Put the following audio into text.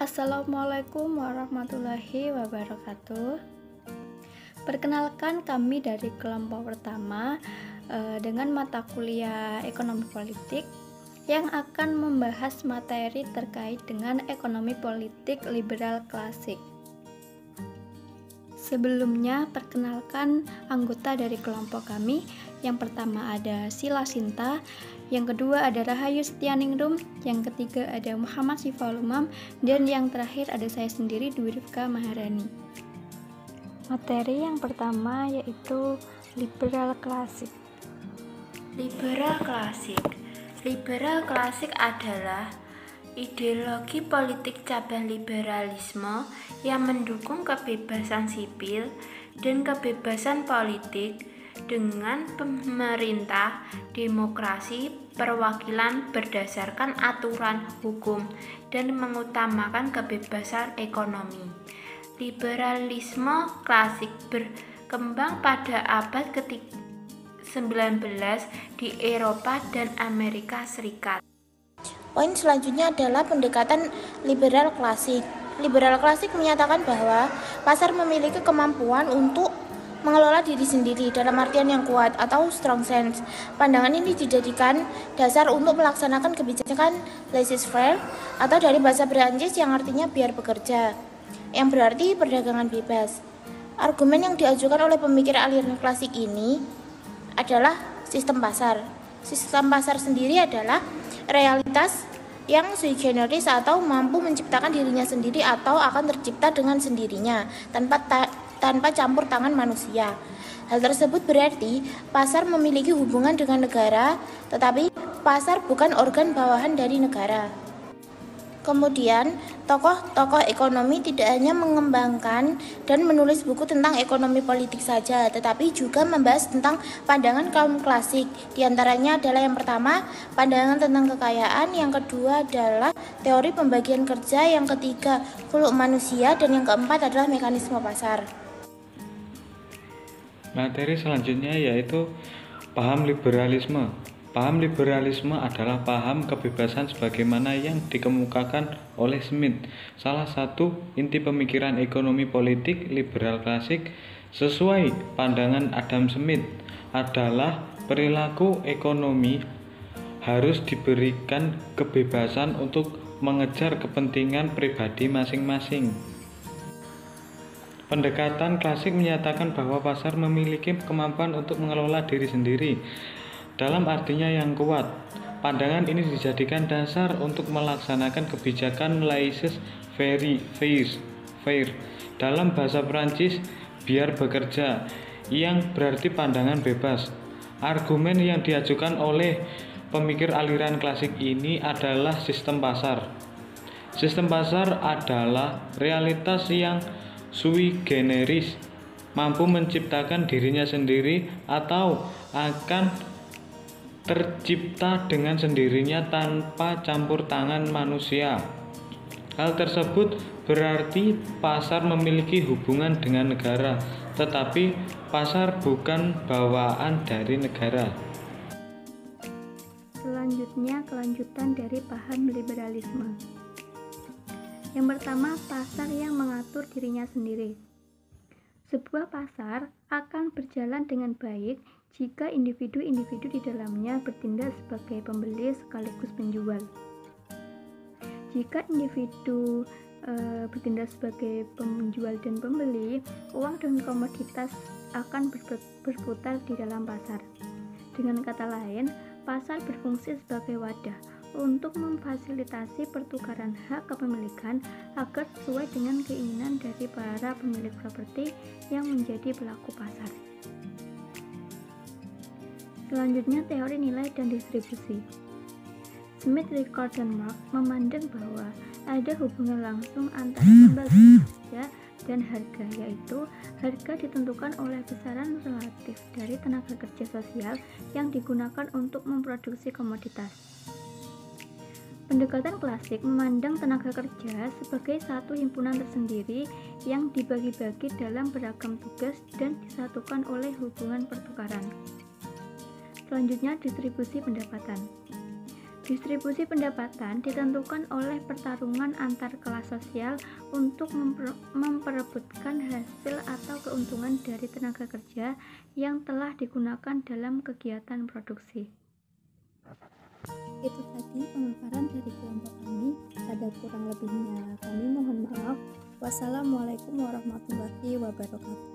Assalamualaikum warahmatullahi wabarakatuh. Perkenalkan, kami dari kelompok pertama dengan mata kuliah Ekonomi Politik yang akan membahas materi terkait dengan ekonomi politik liberal klasik. Sebelumnya, perkenalkan anggota dari kelompok kami. Yang pertama ada Sila Sinta, yang kedua ada Rahayu Setianingrum, yang ketiga ada Muhammad Syiful Umam, dan yang terakhir ada saya sendiri, Dwi Rifka Maharani. Materi yang pertama yaitu liberal klasik. Liberal klasik adalah ideologi politik cabang liberalisme yang mendukung kebebasan sipil dan kebebasan politik dengan pemerintah, demokrasi, perwakilan berdasarkan aturan hukum, dan mengutamakan kebebasan ekonomi. Liberalisme klasik berkembang pada abad ke-19 di Eropa dan Amerika Serikat. Poin selanjutnya adalah pendekatan liberal klasik. Liberal klasik menyatakan bahwa pasar memiliki kemampuan untuk mengelola diri sendiri dalam artian yang kuat atau strong sense. Pandangan ini dijadikan dasar untuk melaksanakan kebijakan laissez-faire atau dari bahasa Perancis yang artinya biar bekerja, yang berarti perdagangan bebas. Argumen yang diajukan oleh pemikir aliran klasik ini adalah sistem pasar. Sistem pasar sendiri adalah realitas yang sui generis atau mampu menciptakan dirinya sendiri atau akan tercipta dengan sendirinya tanpa campur tangan manusia. Hal tersebut berarti pasar memiliki hubungan dengan negara, tetapi pasar bukan organ bawahan dari negara. Kemudian, tokoh-tokoh ekonomi tidak hanya mengembangkan dan menulis buku tentang ekonomi politik saja, tetapi juga membahas tentang pandangan kaum klasik. Di antaranya adalah yang pertama, pandangan tentang kekayaan, yang kedua adalah teori pembagian kerja, yang ketiga, kuluk manusia, dan yang keempat adalah mekanisme pasar. Materi selanjutnya yaitu paham liberalisme. Paham liberalisme adalah paham kebebasan sebagaimana yang dikemukakan oleh Smith. Salah satu inti pemikiran ekonomi politik liberal klasik sesuai pandangan Adam Smith adalah perilaku ekonomi harus diberikan kebebasan untuk mengejar kepentingan pribadi masing-masing. Pendekatan klasik menyatakan bahwa pasar memiliki kemampuan untuk mengelola diri sendiri dalam artinya yang kuat. Pandangan ini dijadikan dasar untuk melaksanakan kebijakan laissez-faire. Dalam bahasa Perancis, biar bekerja, yang berarti pandangan bebas. Argumen yang diajukan oleh pemikir aliran klasik ini adalah sistem pasar. Sistem pasar adalah realitas yang sui generis, mampu menciptakan dirinya sendiri atau akan tercipta dengan sendirinya tanpa campur tangan manusia. Hal tersebut berarti pasar memiliki hubungan dengan negara, tetapi pasar bukan bawaan dari negara. Selanjutnya, kelanjutan dari paham liberalisme. Yang pertama, pasar yang mengatur dirinya sendiri. Sebuah pasar akan berjalan dengan baik jika individu-individu di dalamnya bertindak sebagai pembeli sekaligus penjual. Jika individu bertindak sebagai penjual dan pembeli, uang dan komoditas akan berputar di dalam pasar. Dengan kata lain, pasar berfungsi sebagai wadah untuk memfasilitasi pertukaran hak kepemilikan agar sesuai dengan keinginan dari para pemilik properti yang menjadi pelaku pasar. Selanjutnya, teori nilai dan distribusi. Smith, Rickard, dan Marx memandang bahwa ada hubungan langsung antara pembagian kerja dan harga, yaitu harga ditentukan oleh besaran relatif dari tenaga kerja sosial yang digunakan untuk memproduksi komoditas. Pendekatan klasik memandang tenaga kerja sebagai satu himpunan tersendiri yang dibagi-bagi dalam beragam tugas dan disatukan oleh hubungan pertukaran. Selanjutnya, distribusi pendapatan. Distribusi pendapatan ditentukan oleh pertarungan antar kelas sosial untuk memperebutkan hasil atau keuntungan dari tenaga kerja yang telah digunakan dalam kegiatan produksi. Itu tadi pemaparan dari kelompok kami. Ada kurang lebihnya kami mohon maaf. Wassalamualaikum warahmatullahi wabarakatuh.